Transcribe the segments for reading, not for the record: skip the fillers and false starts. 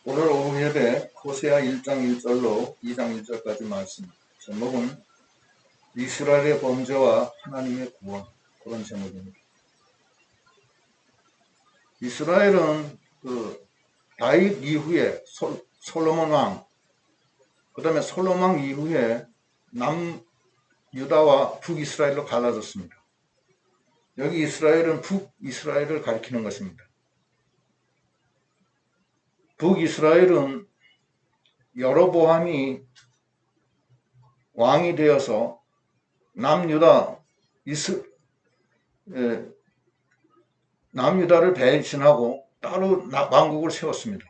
오늘 오후 예배 호세아 1장 1절로 2장 1절까지 말씀. 제목은 이스라엘의 범죄와 하나님의 구원, 그런 제목입니다. 이스라엘은 다윗 이후에 솔로몬 왕, 그 다음에 솔로몬 왕 이후에 남유다와 북이스라엘로 갈라졌습니다. 여기 이스라엘은 북이스라엘을 가리키는 것입니다. 북이스라엘은 여로보암이 왕이 되어서 남유다를 배신하고 따로 왕국을 세웠습니다.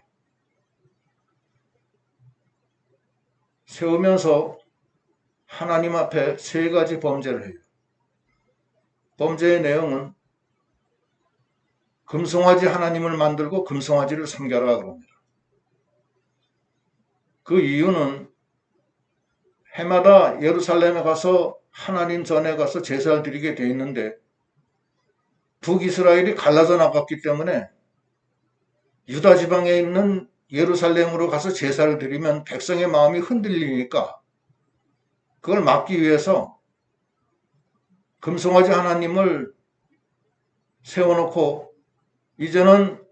세우면서 하나님 앞에 세 가지 범죄를 해요. 범죄의 내용은 금송아지 하나님을 만들고 금송아지를 섬겨라 그럽니다. 그 이유는 해마다 예루살렘에 가서 하나님 전에 가서 제사를 드리게 돼 있는데 북이스라엘이 갈라져 나갔기 때문에 유다 지방에 있는 예루살렘으로 가서 제사를 드리면 백성의 마음이 흔들리니까 그걸 막기 위해서 금송아지 하나님을 세워놓고 이제는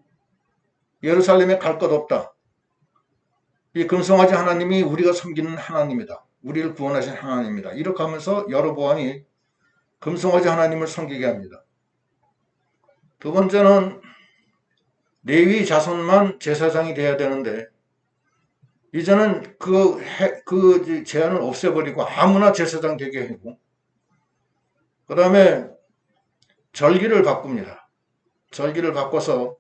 예루살렘에 갈 것 없다. 이 금송아지 하나님이 우리가 섬기는 하나님이다. 우리를 구원하신 하나님이다. 이렇게 하면서 여로보암이 금송아지 하나님을 섬기게 합니다. 두 번째는 레위 자손만 제사장이 돼야 되는데 이제는 그 제한을 없애버리고 아무나 제사장 되게 하고 그 다음에 절기를 바꿉니다. 절기를 바꿔서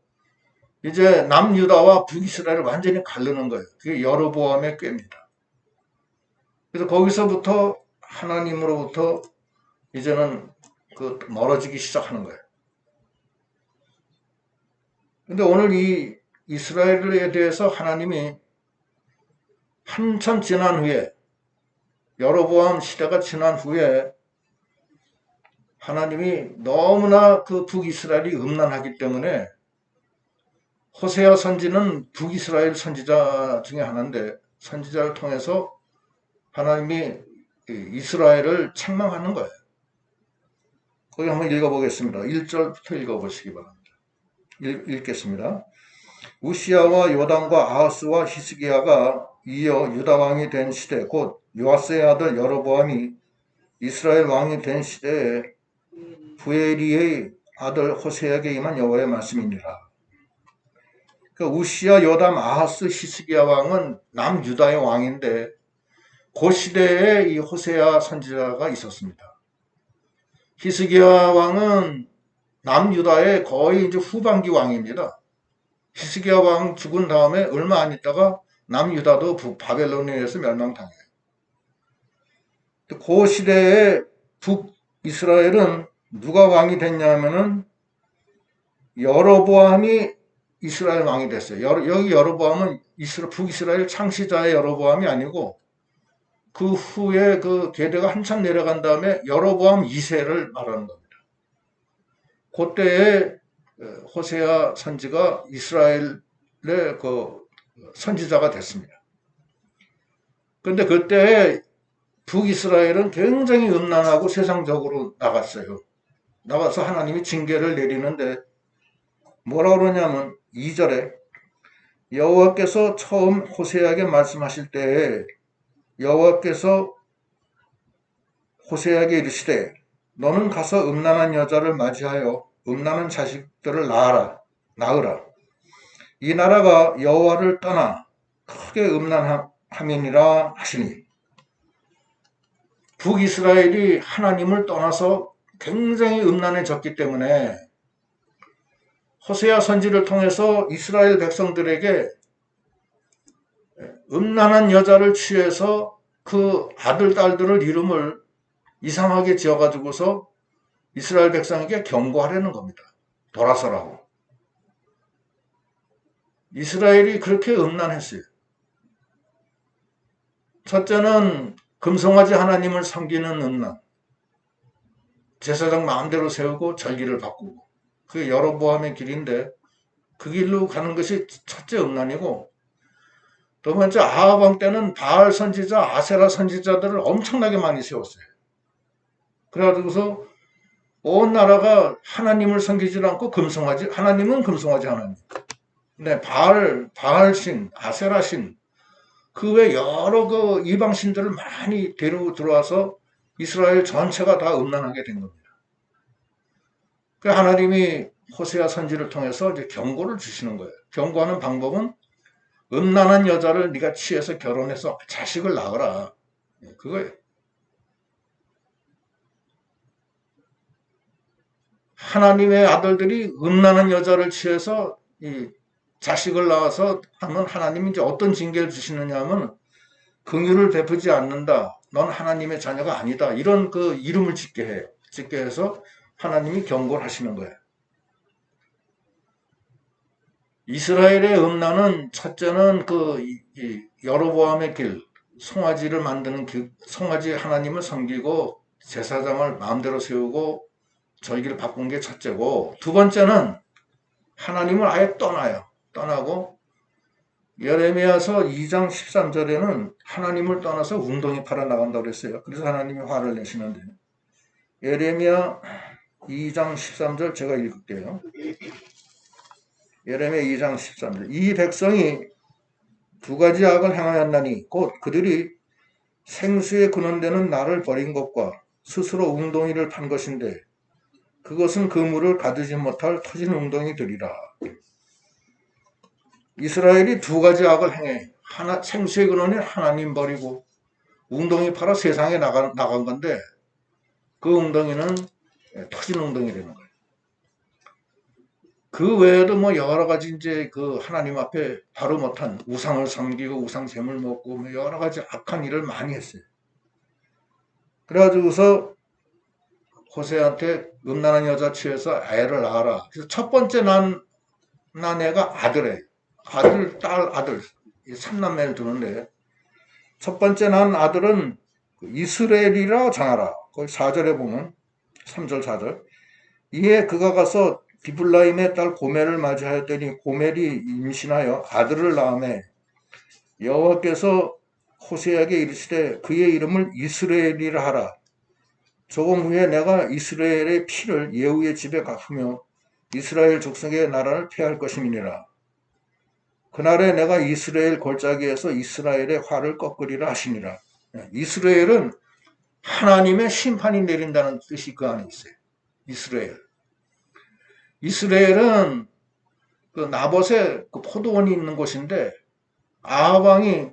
이제 남유다와 북이스라엘을 완전히 가르는 거예요. 그게 여로보암의 꾀입니다. 그래서 거기서부터 하나님으로부터 이제는 멀어지기 시작하는 거예요. 근데 오늘 이 이스라엘에 대해서 하나님이 한참 지난 후에 여로보암 시대가 지난 후에 하나님이 너무나 그 북이스라엘이 음란하기 때문에 호세아 선지는 북이스라엘 선지자 중에 하나인데 선지자를 통해서 하나님이 이스라엘을 책망하는 거예요. 거기 한번 읽어보겠습니다. 1절부터 읽어보시기 바랍니다. 읽겠습니다. 우시야와 요담과 아하스와 히스기야가 이어 유다 왕이 된 시대 곧 요아스의 아들 여로보암이 이스라엘 왕이 된 시대에 부에리의 아들 호세아에게 임한 여호와의 말씀이니라. 그러니까 우시야, 요담, 아하스, 히스기야 왕은 남유다의 왕인데 그 시대에 이 호세아 선지자가 있었습니다. 히스기야 왕은 남유다의 거의 이제 후반기 왕입니다. 히스기야 왕 죽은 다음에 얼마 안 있다가 남유다도 바벨론에 의해서 멸망당해요. 그 시대에 북이스라엘은 누가 왕이 됐냐면은 여로보암이 이스라엘 왕이 됐어요. 여기 여로보암은 북이스라엘 창시자의 여로보암이 아니고 그 후에 그 계대가 한참 내려간 다음에 여로보암 2세를 말하는 겁니다. 그때에 호세아 선지가 이스라엘의 그 선지자가 됐습니다. 그런데 그때 북이스라엘은 굉장히 음란하고 세상적으로 나갔어요. 나가서 하나님이 징계를 내리는데 뭐라 그러냐면 2절에 여호와께서 처음 호세아에게 말씀하실 때에 여호와께서 호세아에게 이르시되 너는 가서 음란한 여자를 맞이하여 음란한 자식들을 낳으라. 이 나라가 여호와를 떠나 크게 음란함이니라 하시니 북이스라엘이 하나님을 떠나서 굉장히 음란해졌기 때문에 호세아 선지를 통해서 이스라엘 백성들에게 음란한 여자를 취해서 그 아들, 딸들을 이름을 이상하게 지어가지고서 이스라엘 백성에게 경고하려는 겁니다. 돌아서라고. 이스라엘이 그렇게 음란했어요. 첫째는 금송아지 하나님을 섬기는 음란. 제사장 마음대로 세우고 절기를 바꾸고. 그게 여로보암의 길인데 그 길로 가는 것이 첫째 음란이고 두 번째, 아합 왕 때는 바알 선지자, 아세라 선지자들을 엄청나게 많이 세웠어요. 그래가지고서 온 나라가 하나님을 섬기지 않고 금송아지, 하나님은 금송아지 하나님. 네, 바알신, 아세라신, 그 외 여러 그 이방신들을 많이 데리고 들어와서 이스라엘 전체가 다 음란하게 된 겁니다. 그 하나님이 호세아 선지를 통해서 이제 경고를 주시는 거예요. 경고하는 방법은 음란한 여자를 네가 취해서 결혼해서 자식을 낳으라. 그거예요. 하나님의 아들들이 음란한 여자를 취해서 이 자식을 낳아서 하면 하나님이 이제 어떤 징계를 주시느냐 하면 긍휼을 베푸지 않는다. 넌 하나님의 자녀가 아니다. 이런 그 이름을 짓게 해요. 짓게 해서 하나님이 경고를 하시는 거예요. 이스라엘의 음란은 첫째는 그 여로보암의 길, 송아지를 만드는 길, 송아지 하나님을 섬기고 제사장을 마음대로 세우고 절기를 바꾼 게 첫째고, 두 번째는 하나님을 아예 떠나요. 떠나고 예레미야서 2장 13절에는 하나님을 떠나서 웅덩이 팔아 나간다고 그랬어요. 그래서 하나님이 화를 내시는데, 예레미야 2장 13절 제가 읽을게요. 예레미야 2장 13절. 이 백성이 두 가지 악을 행하였나니 곧 그들이 생수에 근원되는 나를 버린 것과 스스로 웅덩이를 판 것인데 그것은 그 물을 가두지 못할 터진 웅덩이들이라. 이스라엘이 두 가지 악을 행해. 하나, 생수의 근원인 하나님 버리고 웅덩이 팔아 세상에 나간 건데 그 웅덩이는 터진 웅덩이라는 거예요. 그 외에도 뭐 여러 가지 이제 그 하나님 앞에 바로 못한 우상을 섬기고 우상 잼을 먹고 뭐 여러 가지 악한 일을 많이 했어요. 그래가지고서 호세한테 음란한 여자 취해서 애를 낳아라. 그래서 첫 번째 난 애가 아들이에요. 아들, 딸, 아들. 삼남매를 두는데 첫 번째 난 아들은 이스라엘이라 정하라. 거기 4절에 보면 3절 4절. 이에 그가 가서 디블라임의 딸 고멜을 맞이하였더니 고멜이 임신하여 아들을 낳음에 여호와께서 호세에게 이르시되 그의 이름을 이스라엘이라 하라. 조금 후에 내가 이스라엘의 피를 예후의 집에 갚으며 이스라엘 족속의 나라를 폐할 것임이니라. 그날에 내가 이스라엘 골짜기에서 이스라엘의 화를 꺾으리라 하시니라. 이스라엘은 하나님의 심판이 내린다는 뜻이 그 안에 있어요. 이스라엘. 이스라엘은 그 나봇의 그 포도원이 있는 곳인데 아합 왕이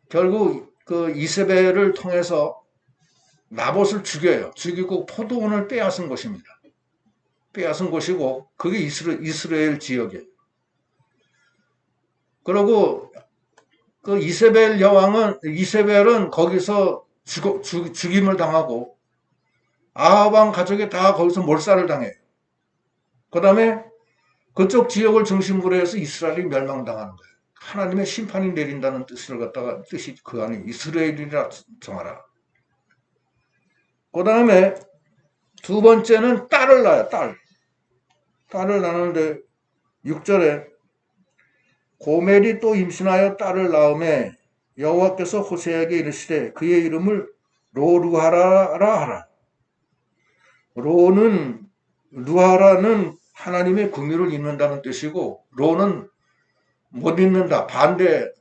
결국 그 이세벨을 통해서 나봇을 죽여요. 죽이고 포도원을 빼앗은 곳입니다. 빼앗은 곳이고 그게 이스라엘 지역이에요. 그리고 그 이세벨은 거기서 죽임을 당하고 아합 왕 가족이 다 거기서 몰살을 당해요. 그 다음에 그쪽 지역을 중심으로 해서 이스라엘이 멸망당하는 거예요. 하나님의 심판이 내린다는 뜻을 갖다가 뜻이 그 안에 이스라엘이라 정하라. 그 다음에 두 번째는 딸을 낳아요. 딸을 낳는데 6절에 고멜이 또 임신하여 딸을 낳음에 여호와께서 호세에게 이르시되 그의 이름을 로루하라라 하라. 루하라는 하나님의 긍휼을 잊는다는 뜻이고 로는 못 잊는다. 반대의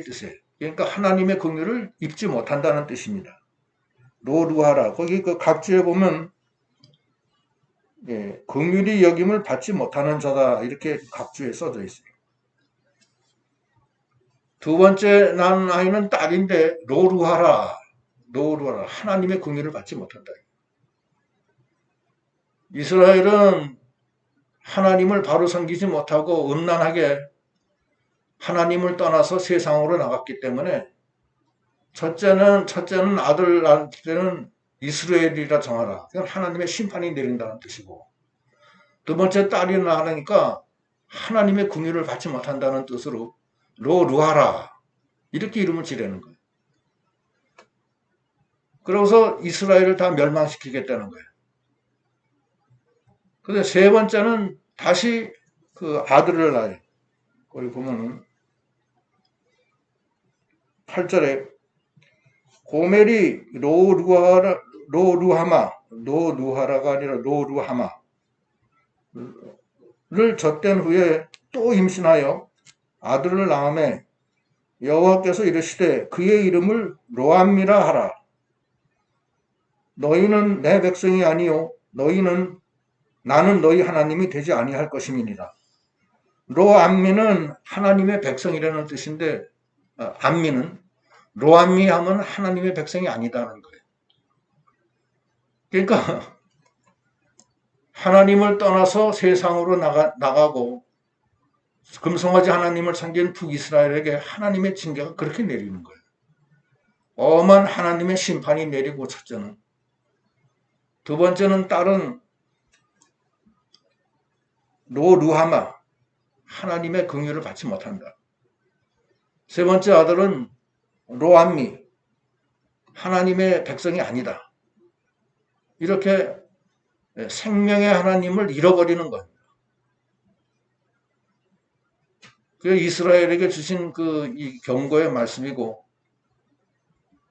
뜻이에요. 그러니까 하나님의 긍휼을 잊지 못한다는 뜻입니다. 로루하라. 거기 그 각주에 보면 긍휼히 여김을 받지 못하는 자다. 이렇게 각주에 써져 있어요. 두 번째 난 아이는 딸인데 로루하라. 하나님의 긍휼을 받지 못한다. 이스라엘은 하나님을 바로 섬기지 못하고 음란하게 하나님을 떠나서 세상으로 나갔기 때문에 첫째는 아들 낳을 때는 이스라엘이라 정하라. 그건 하나님의 심판이 내린다는 뜻이고 두 번째 딸이 나으니까 하나님의 긍휼을 받지 못한다는 뜻으로 루하라 이렇게 이름을 지르는 거예요. 그러고서 이스라엘을 다 멸망시키겠다는 거예요. 근데 세 번째는 다시 그 아들을 낳아요. 거기 보면은 8절에 고멜이 로루하마가 아니라 로루하마를 젖된 후에 또 임신하여 아들을 낳음에 여호와께서 이르시되 그의 이름을 로암미라 하라. 너희는 내 백성이 아니요 나는 너희 하나님이 되지 아니할 것임이니라. 로암미는 하나님의 백성이라는 뜻인데 암미는 로암미 하면 하나님의 백성이 아니다는 거예요. 그러니까 하나님을 떠나서 세상으로 나가고 금송아지 하나님을 섬긴 북이스라엘에게 하나님의 징계가 그렇게 내리는 거예요. 엄한 하나님의 심판이 내리고 첫째는. 두 번째는 딸은 로루하마, 하나님의 긍휼을 받지 못한다. 세 번째 아들은 로암미, 하나님의 백성이 아니다. 이렇게 생명의 하나님을 잃어버리는 겁니다. 그 이스라엘에게 주신 이 경고의 말씀이고,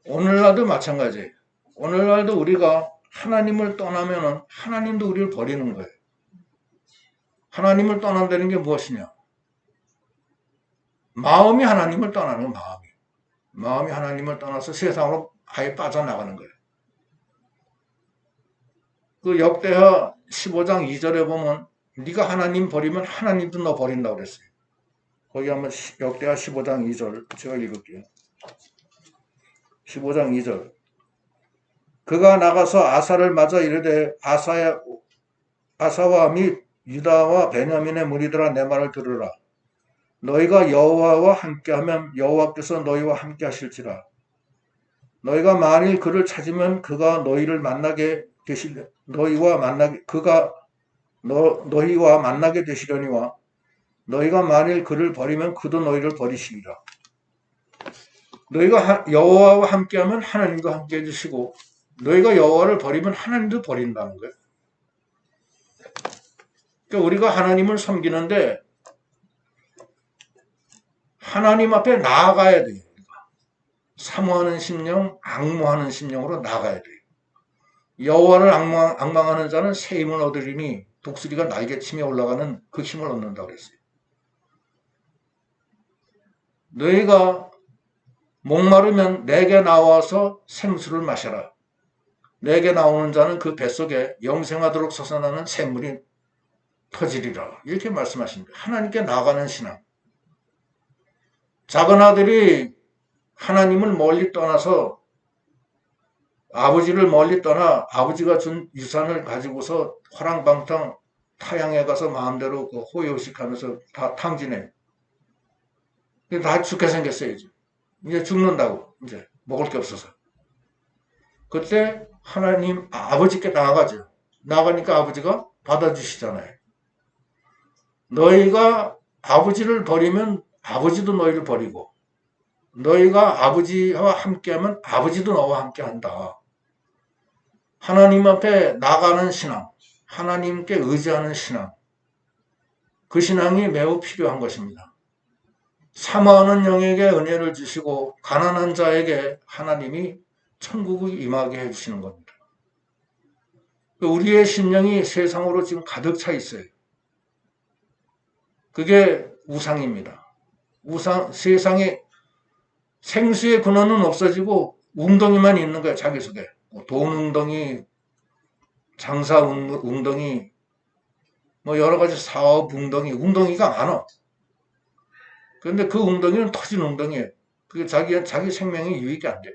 오늘날도 마찬가지예요. 오늘날도 우리가 하나님을 떠나면은 하나님도 우리를 버리는 거예요. 하나님을 떠난다는 게 무엇이냐? 마음이 하나님을 떠나는 거예요. 마음이 하나님을 떠나서 세상으로 아예 빠져나가는 거예요. 그 역대하 15장 2절에 보면 네가 하나님 버리면 하나님도 너 버린다고 그랬어요. 거기 한번 역대하 15장 2절 제가 읽을게요. 15장 2절 그가 나가서 아사를 맞아 이르되 아사와 및 유다와 베냐민의 무리들아 내 말을 들으라. 너희가 여호와와 함께하면 여호와께서 너희와 함께 하실지라. 너희가 만일 그를 찾으면 그가 너희를 만나게 너희와 만나게 되시려니와 너희가 만일 그를 버리면 그도 너희를 버리시리라. 너희가 여호와와 함께하면 하나님과 함께 해주시고 너희가 여호와를 버리면 하나님도 버린다는 거예요. 그러니까 우리가 하나님을 섬기는데 하나님 앞에 나아가야 돼요. 사모하는 심령, 앙모하는 심령으로 나아가야 돼요. 여호와를 앙망하는 자는 새 힘을 얻으리니 독수리가 날개치며 올라가는 그 힘을 얻는다고 그랬어요. 너희가 목마르면 내게 나와서 생수를 마셔라. 내게 나오는 자는 그 뱃속에 영생하도록 솟아나는 샘물이 터지리라. 이렇게 말씀하십니다. 하나님께 나아가는 신앙. 작은 아들이 하나님을 멀리 떠나서 아버지를 멀리 떠나 아버지가 준 유산을 가지고서 화랑방탕 타양에 가서 마음대로 호의호식하면서 다 탕진해. 다 죽게 생겼어요. 이제 죽는다고. 이제 먹을 게 없어서. 그때 하나님 아버지께 나아가죠. 나가니까 아버지가 받아주시잖아요. 너희가 아버지를 버리면 아버지도 너희를 버리고 너희가 아버지와 함께하면 아버지도 너와 함께한다. 하나님 앞에 나가는 신앙, 하나님께 의지하는 신앙, 그 신앙이 매우 필요한 것입니다. 사모하는 영에게 은혜를 주시고 가난한 자에게 하나님이 천국을 임하게 해주시는 겁니다. 우리의 심령이 세상으로 지금 가득 차 있어요. 그게 우상입니다. 세상에 생수의 근원은 없어지고 웅덩이만 있는 거야, 자기 속에. 돈 웅덩이, 장사 웅덩이, 여러 가지 사업 웅덩이가 많아. 그런데 그 웅덩이는 터진 웅덩이에요. 그게 자기 생명이 유익이 안 돼.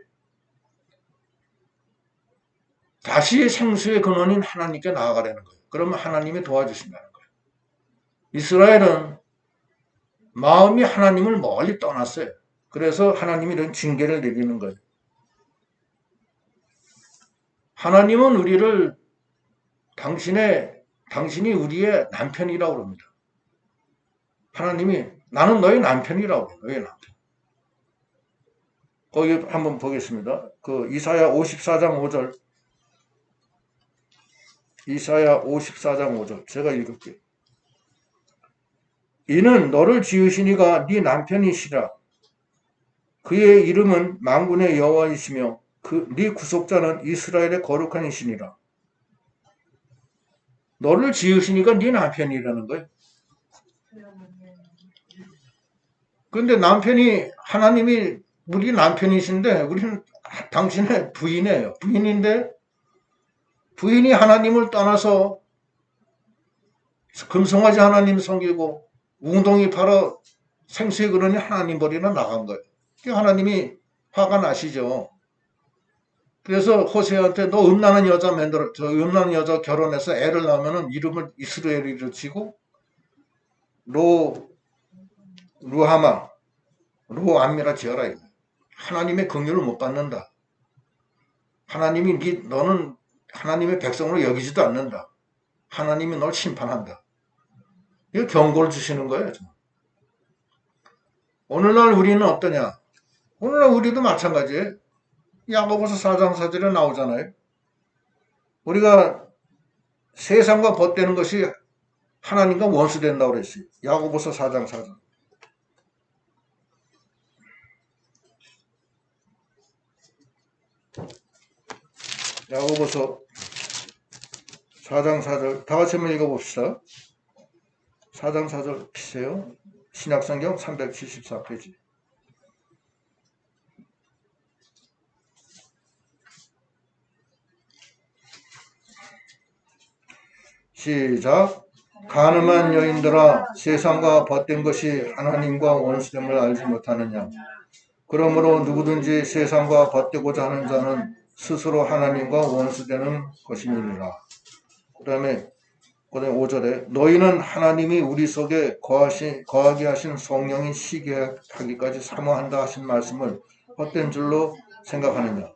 다시 생수의 근원인 하나님께 나아가려는 거예요. 그러면 하나님이 도와주신다는 거예요. 이스라엘은 마음이 하나님을 멀리 떠났어요. 그래서 하나님이 이런 징계를 내리는 거예요. 하나님은 우리를 당신이 우리의 남편이라고 합니다. 하나님이 나는 너의 남편이라고 해요. 너의 남편. 거기 한번 보겠습니다. 이사야 54장 5절. 이사야 54장 5절. 제가 읽을게요. 이는 너를 지으신 이가 네 남편이시라. 그의 이름은 만군의 여호와이시며 네 구속자는 이스라엘의 거룩한 이시니라. 너를 지으시니까 네 남편이라는 거예요. 그런데 남편이 하나님이 우리 남편이신데 우리는 당신의 부인이에요. 부인인데 부인이 하나님을 떠나서 금송아지 하나님 섬기고 웅덩이 팔아 생수에 그러니 하나님 버리러 나간 거예요. 하나님이 화가 나시죠. 그래서 호세아한테 너 음란한 여자 만들어, 저 음란한 여자 결혼해서 애를 낳으면은 이름을 이스라엘이로 치고 루하마, 로암미라 지어라. 이거. 하나님의 긍휼을 못 받는다. 하나님이 너는 하나님의 백성으로 여기지도 않는다. 하나님이 널 심판한다. 이거 경고를 주시는 거예요. 오늘날 우리는 어떠냐? 오늘날 우리도 마찬가지예요. 야고보서 4장 4절에 나오잖아요. 우리가 세상과 벗되는 것이 하나님과 원수된다고 그랬어요. 야고보서 4장 4절. 야고보서 4장 4절 다 같이 한번 읽어봅시다. 4장 4절 피세요. 신약성경 374페이지. 시작. 가늠한 여인들아 세상과 벗된 것이 하나님과 원수됨을 알지 못하느냐. 그러므로 누구든지 세상과 벗되고자 하는 자는 스스로 하나님과 원수되는 것이니라. 그 다음에 5절에 너희는 하나님이 우리 속에 거하게 하신 성령이 시게 하기까지 사모한다 하신 말씀을 헛된 줄로 생각하느냐.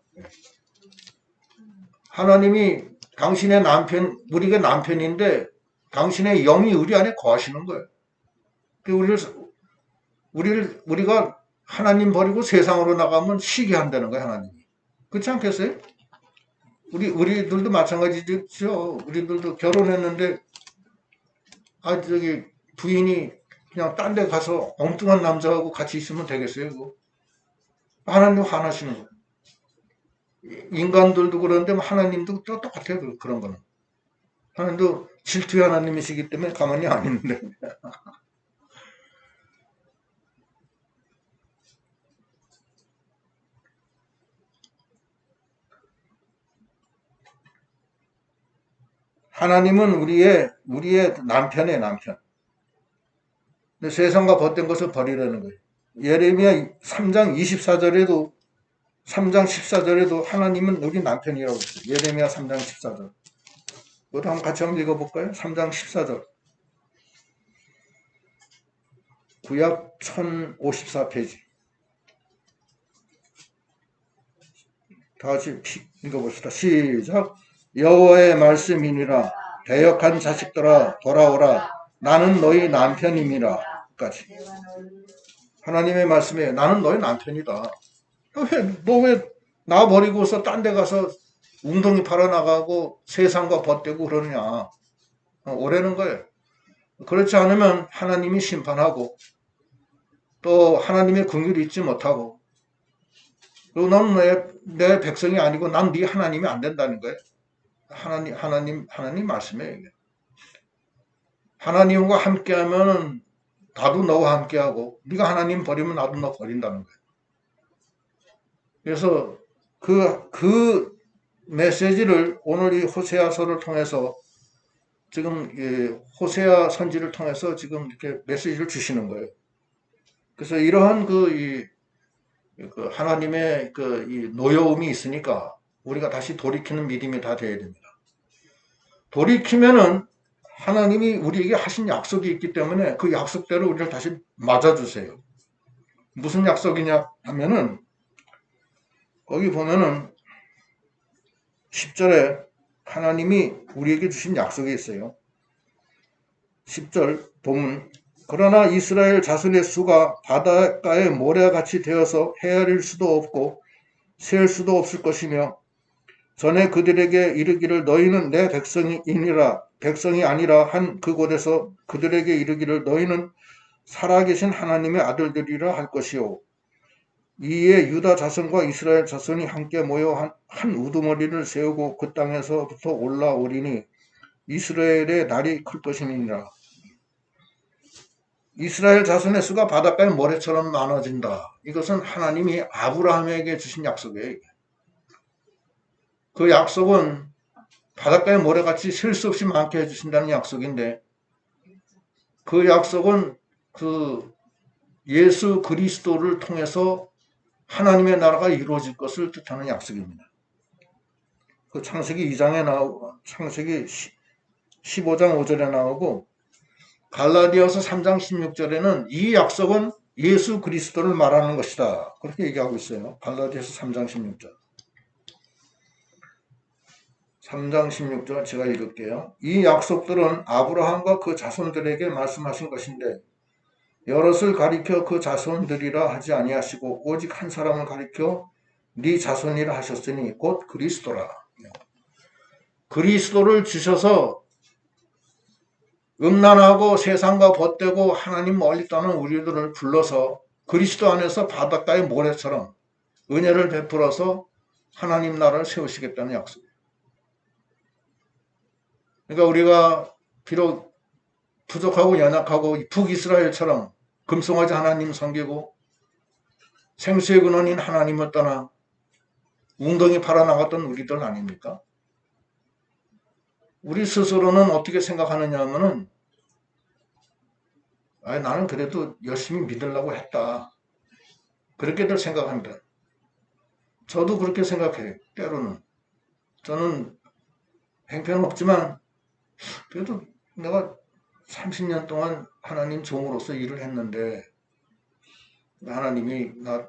하나님이 당신의 남편, 우리가 남편인데 당신의 영이 우리 안에 거하시는 거예요. 우리가 하나님 버리고 세상으로 나가면 시기 한다는 거예요, 하나님이. 그렇지 않겠어요? 우리들도 마찬가지죠. 우리들도 결혼했는데, 부인이 그냥 딴 데 가서 엉뚱한 남자하고 같이 있으면 되겠어요, 그거? 하나님 화나시는 거예요. 인간들도 그런데 하나님도 똑같아요, 그런 거는. 하나님도 질투의 하나님이시기 때문에 가만히 안 있는데. 하나님은 우리의 남편의 남편. 근데 세상과 벗된 것을 버리라는 거예요. 예레미야 3장 24절에도 3장 14절에도 하나님은 우리 남편이라고 했어요. 예레미야 3장 14절. 이것도 한번 같이 한번 읽어볼까요? 3장 14절. 구약 1054페이지. 다 같이 읽어봅시다. 시작. 여호와의 말씀이니라 대역한 자식들아 돌아오라 나는 너희 남편임이라. 까지. 하나님의 말씀이에요. 나는 너희 남편이다. 너 왜 나 버리고서 딴 데 가서 웅덩이 팔아나가고 세상과 벗대고 그러느냐. 오라는 거예요. 그렇지 않으면 하나님이 심판하고 또 하나님의 긍휼을 잊지 못하고 그리고 너는 내 백성이 아니고 난 네 하나님이 안 된다는 거예요. 하나님 말씀이에요. 하나님과 함께하면 나도 너와 함께하고 네가 하나님 버리면 나도 너 버린다는 거예요. 그래서 그 메시지를 오늘 이 호세아서를 통해서 지금 호세아 선지를 통해서 지금 이렇게 메시지를 주시는 거예요. 그래서 이러한 그 하나님의 이 노여움이 있으니까 우리가 다시 돌이키는 믿음이 다 돼야 됩니다. 돌이키면은 하나님이 우리에게 하신 약속이 있기 때문에 그 약속대로 우리를 다시 맞아주세요. 무슨 약속이냐 하면은 거기 보면은 10절에 하나님이 우리에게 주신 약속이 있어요. 10절 본문. 그러나 이스라엘 자손의 수가 바닷가의 모래같이 되어서 헤아릴 수도 없고 셀 수도 없을 것이며 전에 그들에게 이르기를 너희는 내 백성이 아니라 한 그곳에서 그들에게 이르기를 너희는 살아계신 하나님의 아들들이라 할 것이요 이에 유다 자손과 이스라엘 자손이 함께 모여 한 우두머리를 세우고 그 땅에서부터 올라오리니 이스라엘의 날이 클 것이니라. 이스라엘 자손의 수가 바닷가의 모래처럼 많아진다. 이것은 하나님이 아브라함에게 주신 약속이에요. 그 약속은 바닷가의 모래같이 셀 수 없이 많게 해주신다는 약속인데, 그 약속은 그 예수 그리스도를 통해서 하나님의 나라가 이루어질 것을 뜻하는 약속입니다. 그 창세기 2장에 나오고, 창세기 15장 5절에 나오고, 갈라디아서 3장 16절에는 이 약속은 예수 그리스도를 말하는 것이다. 그렇게 얘기하고 있어요. 갈라디아서 3장 16절. 3장 16절 제가 읽을게요. 이 약속들은 아브라함과 그 자손들에게 말씀하신 것인데 여럿을 가리켜 그 자손들이라 하지 아니하시고 오직 한 사람을 가리켜 네 자손이라 하셨으니 곧 그리스도라. 그리스도를 주셔서 음란하고 세상과 벗되고 하나님 멀리 떠난 우리들을 불러서 그리스도 안에서 바닷가의 모래처럼 은혜를 베풀어서 하나님 나라를 세우시겠다는 약속이에요. 그러니까 우리가 비록 부족하고 연약하고 북이스라엘처럼 금송아지 하나님 섬기고 생수의 근원인 하나님을 떠나 웅덩이 팔아나갔던 우리들 아닙니까? 우리 스스로는 어떻게 생각하느냐 하면은 나는 그래도 열심히 믿으려고 했다. 그렇게들 생각합니다. 저도 그렇게 생각해요. 때로는. 저는 행편없지만 그래도 내가 30년 동안 하나님 종으로서 일을 했는데 하나님이 나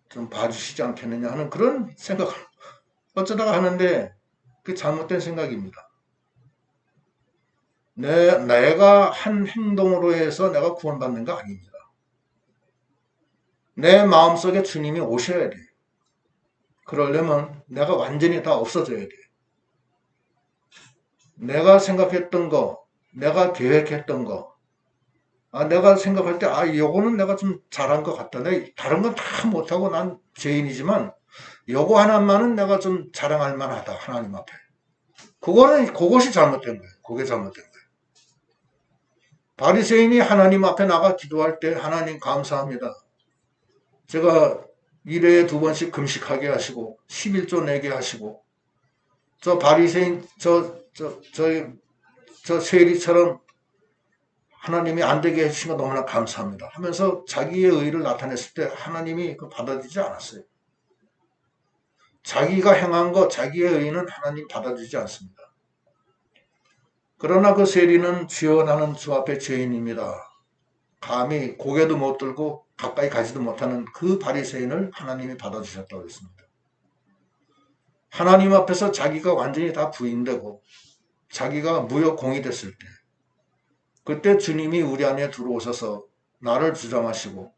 좀 봐주시지 않겠느냐 하는 그런 생각을 어쩌다가 하는데 그게 잘못된 생각입니다. 내가 한 행동으로 해서 내가 구원받는 거 아닙니다. 내 마음속에 주님이 오셔야 돼요. 그러려면 내가 완전히 다 없어져야 돼요. 내가 생각했던 거, 내가 계획했던 거, 내가 생각할 때, 요거는 내가 좀 잘한 것 같다. 다른 건 다 못하고 난 죄인이지만, 요거 하나만은 내가 좀 자랑할 만하다. 하나님 앞에. 그것이 잘못된 거예요. 그게 잘못된 거예요. 바리새인이 하나님 앞에 나가 기도할 때, 하나님 감사합니다. 제가 1회에 2번씩 금식하게 하시고, 11조 내게 하시고, 저 바리새인, 저 세리처럼 하나님이 안 되게 해주신 거 너무나 감사합니다 하면서 자기의 의를 나타냈을 때 하나님이 그 받아들이지 않았어요. 자기가 행한 거, 자기의 의는 하나님 받아들이지 않습니다. 그러나 그 세리는 주여 나는 주 앞에 죄인입니다. 감히 고개도 못 들고 가까이 가지도 못하는 그 바리새인을 하나님이 받아주셨다고 했습니다. 하나님 앞에서 자기가 완전히 다 부인되고 자기가 무역공이 됐을 때 그때 주님이 우리 안에 들어오셔서 나를 주장하시고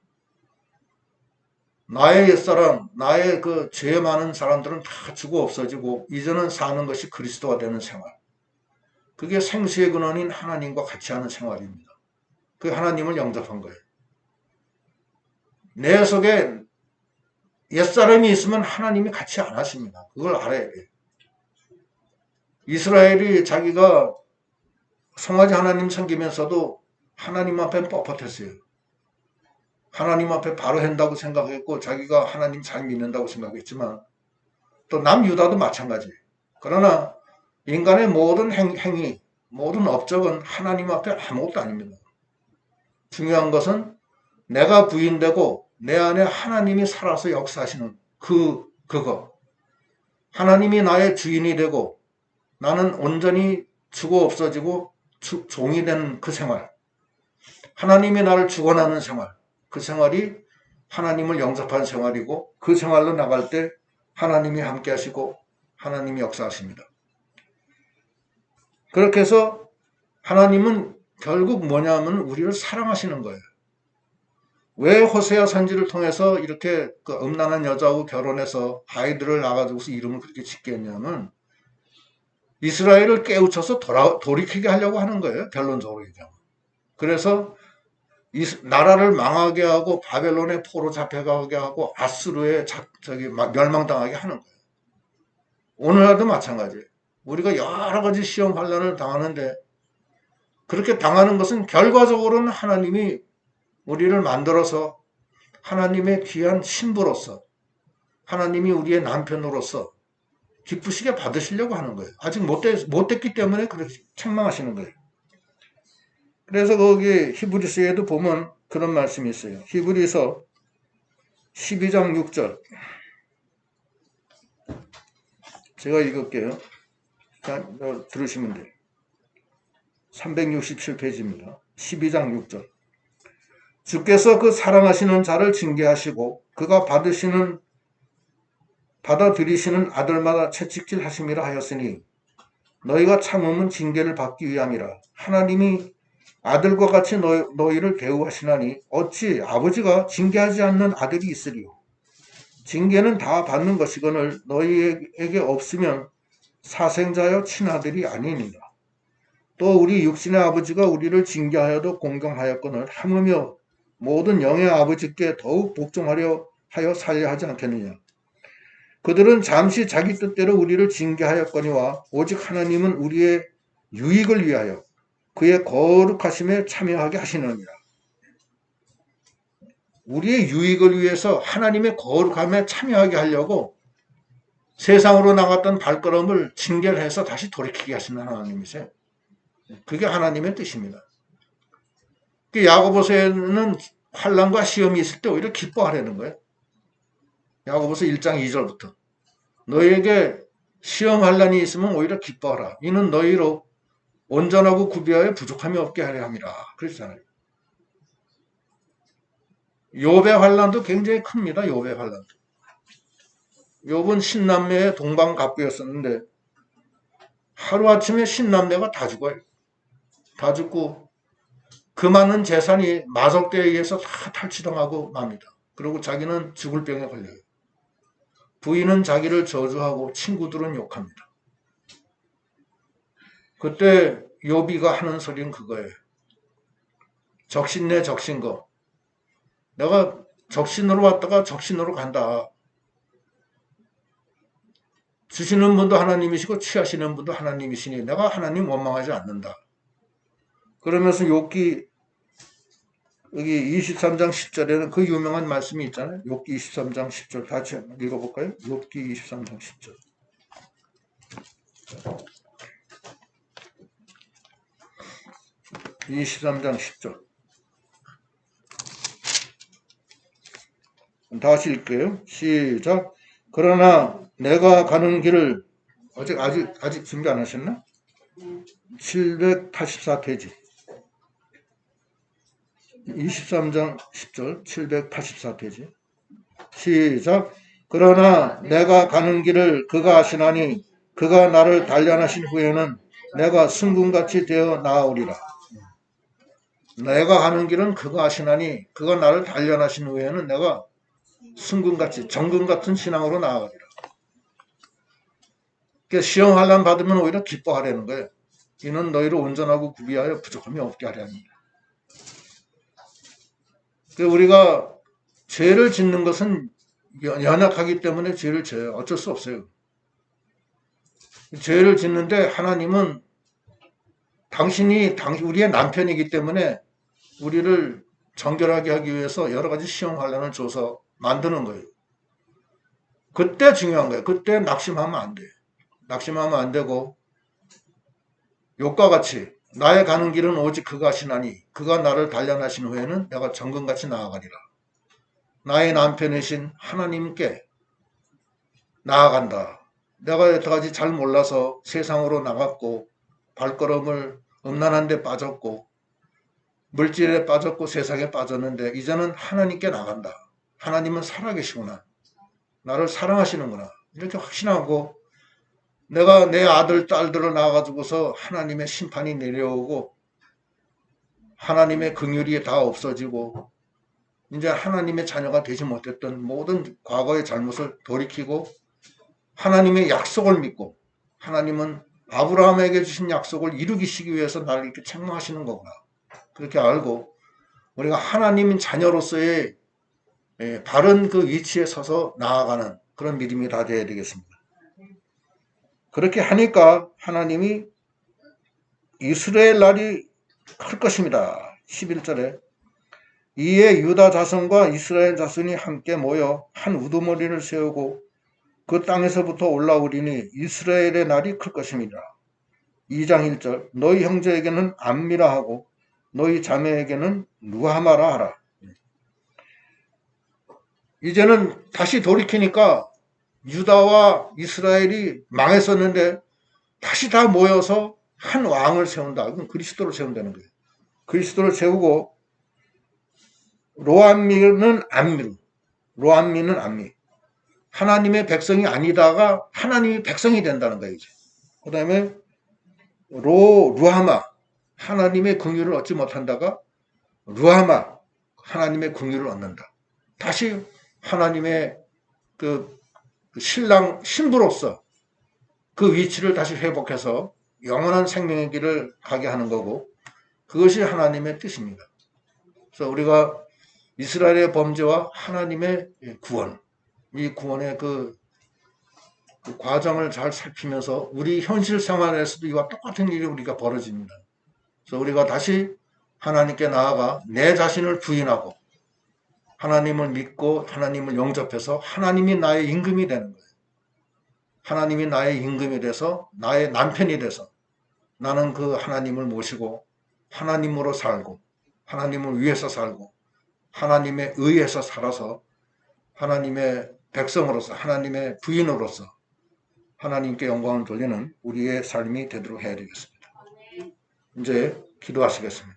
나의 옛사람, 나의 그 죄 많은 사람들은 다 죽어 없어지고 이제는 사는 것이 그리스도가 되는 생활. 그게 생수의 근원인 하나님과 같이 하는 생활입니다. 그 하나님을 영접한 거예요. 내 속에 옛사람이 있으면 하나님이 같이 안 하십니다. 그걸 알아야 돼요. 이스라엘이 자기가 송아지 하나님 섬기면서도 하나님 앞에 뻣뻣했어요. 하나님 앞에 바로 한다고 생각했고 자기가 하나님 잘 믿는다고 생각했지만 또 남유다도 마찬가지예요. 그러나 인간의 모든 행위, 모든 업적은 하나님 앞에 아무것도 아닙니다. 중요한 것은 내가 부인되고 내 안에 하나님이 살아서 역사하시는 그거. 하나님이 나의 주인이 되고 나는 온전히 죽어 없어지고 종이 된 그 생활. 하나님이 나를 주관하는 생활. 그 생활이 하나님을 영접한 생활이고 그 생활로 나갈 때 하나님이 함께 하시고 하나님이 역사하십니다. 그렇게 해서 하나님은 결국 뭐냐면 우리를 사랑하시는 거예요. 왜 호세아 선지를 통해서 이렇게 그 음란한 여자하고 결혼해서 아이들을 낳아가지고서 이름을 그렇게 짓게 했냐면 이스라엘을 깨우쳐서 돌이키게 하려고 하는 거예요. 결론적으로 얘기하면. 그래서 나라를 망하게 하고 바벨론의 포로 잡혀가게 하고 아수르에 멸망당하게 하는 거예요. 오늘날도 마찬가지예요. 우리가 여러 가지 시험 환란을 당하는데 그렇게 당하는 것은 결과적으로는 하나님이 우리를 만들어서 하나님의 귀한 신부로서 하나님이 우리의 남편으로서 기쁘시게 받으시려고 하는 거예요. 아직 못 됐기 때문에 그렇게 책망하시는 거예요. 그래서 거기 히브리서에도 보면 그런 말씀이 있어요. 히브리서 12장 6절. 제가 읽을게요. 자, 들으시면 돼요. 367페이지입니다. 12장 6절. 주께서 그 사랑하시는 자를 징계하시고 그가 받아들이시는 아들마다 채찍질 하심이라 하였으니 너희가 참음은 징계를 받기 위함이라. 하나님이 아들과 같이 너희를 대우하시나니 어찌 아버지가 징계하지 않는 아들이 있으리요. 징계는 다 받는 것이거늘 너희에게 없으면 사생자여 친아들이 아니니라. 또 우리 육신의 아버지가 우리를 징계하여도 공경하였거늘 하물며 모든 영의 아버지께 더욱 복종하려 하여 살려 하지 않겠느냐. 그들은 잠시 자기 뜻대로 우리를 징계하였거니와 오직 하나님은 우리의 유익을 위하여 그의 거룩하심에 참여하게 하시느니라. 우리의 유익을 위해서 하나님의 거룩함에 참여하게 하려고 세상으로 나갔던 발걸음을 징계해서 다시 돌이키게 하시는 하나님이세요. 그게 하나님의 뜻입니다. 야고보서에는 환난과 시험이 있을 때 오히려 기뻐하라는 거예요. 야고보서 1장 2절부터 너희에게 시험 환난이 있으면 오히려 기뻐하라. 이는 너희로 온전하고 구비하여 부족함이 없게 하려 함이라. 그랬잖아요. 욥의 환난도 굉장히 큽니다. 욥의 환난도. 욥은 신남매의 동방갑부였었는데 하루아침에 신남매가 다 죽어요. 다 죽고 그 많은 재산이 마석대에 의해서 다 탈취당하고 맙니다. 그리고 자기는 죽을 병에 걸려요. 부인은 자기를 저주하고 친구들은 욕합니다. 그때 욥이가 하는 소리는 그거예요. 적신내 적신거. 내가 적신으로 왔다가 적신으로 간다. 주시는 분도 하나님이시고 취하시는 분도 하나님이시니 내가 하나님 원망하지 않는다. 그러면서 욥기 여기 23장 10절에는 그 유명한 말씀이 있잖아요. 욥기 23장 10절 같이 읽어볼까요? 욥기 23장 10절. (23장 10절) 다시 읽게요. 시작. 그러나 내가 가는 길을 아직 준비 안 하셨나? 784페이지. 23장 10절 784페이지. 시작. 그러나 내가 가는 길을 그가 아시나니 그가 나를 단련하신 후에는 내가 승군같이 되어 나아오리라. 내가 가는 길은 그가 아시나니 그가 나를 단련하신 후에는 내가 승군같이 정금같은 신앙으로 나아가리라. 그러니까 시험 환난 받으면 오히려 기뻐하라는 거예요. 이는 너희를 온전하고 구비하여 부족함이 없게 하려 합니다. 우리가 죄를 짓는 것은 연약하기 때문에 죄를 져요. 어쩔 수 없어요. 죄를 짓는데 하나님은 당신이 우리의 남편이기 때문에 우리를 정결하게 하기 위해서 여러 가지 시험 환난을 줘서 만드는 거예요. 그때 중요한 거예요. 그때 낙심하면 안 돼요. 낙심하면 안 되고 욥과 같이 나의 가는 길은 오직 그가 하시나니 그가 나를 단련하신 후에는 내가 정금같이 나아가리라. 나의 남편이신 하나님께 나아간다. 내가 여태까지 잘 몰라서 세상으로 나갔고 발걸음을 음란한 데 빠졌고 물질에 빠졌고 세상에 빠졌는데 이제는 하나님께 나간다. 하나님은 살아계시구나. 나를 사랑하시는구나. 이렇게 확신하고 내가 내 아들, 딸들을 낳아가지고서 하나님의 심판이 내려오고 하나님의 긍휼이 다 없어지고 이제 하나님의 자녀가 되지 못했던 모든 과거의 잘못을 돌이키고 하나님의 약속을 믿고 하나님은 아브라함에게 주신 약속을 이루기시기 위해서 나를 이렇게 책망하시는 거구나. 그렇게 알고 우리가 하나님 자녀로서의 바른 그 위치에 서서 나아가는 그런 믿음이 다 되어야 되겠습니다. 그렇게 하니까 하나님이 이스라엘 날이 클 것입니다. 11절에 이에 유다 자손과 이스라엘 자손이 함께 모여 한 우두머리를 세우고 그 땅에서부터 올라오리니 이스라엘의 날이 클 것입니다. 2장 1절 너희 형제에게는 암미라 하고 너희 자매에게는 루하마라 하라. 이제는 다시 돌이키니까 유다와 이스라엘이 망했었는데 다시 다 모여서 한 왕을 세운다. 그건 그리스도를 세운다는 거예요. 그리스도를 세우고 로암미는 암미로, 로암미는 암미. 하나님의 백성이 아니다가 하나님이 백성이 된다는 거예요. 그 다음에 루하마, 하나님의 긍휼을 얻지 못한다가 루하마, 하나님의 긍휼을 얻는다. 다시 하나님의 그 신랑 신부로서 그 위치를 다시 회복해서 영원한 생명의 길을 가게 하는 거고, 그것이 하나님의 뜻입니다. 그래서 우리가 이스라엘의 범죄와 하나님의 구원, 이 구원의 그 과정을 잘 살피면서 우리 현실 생활에서도 이와 똑같은 일이 우리가 벌어집니다. 그래서 우리가 다시 하나님께 나아가 내 자신을 부인하고 하나님을 믿고 하나님을 영접해서 하나님이 나의 임금이 되는 거예요. 하나님이 나의 임금이 돼서 나의 남편이 돼서 나는 그 하나님을 모시고 하나님으로 살고 하나님을 위해서 살고 하나님의 의해서 살아서 하나님의 백성으로서 하나님의 부인으로서 하나님께 영광을 돌리는 우리의 삶이 되도록 해야 되겠습니다. 이제 기도하시겠습니다.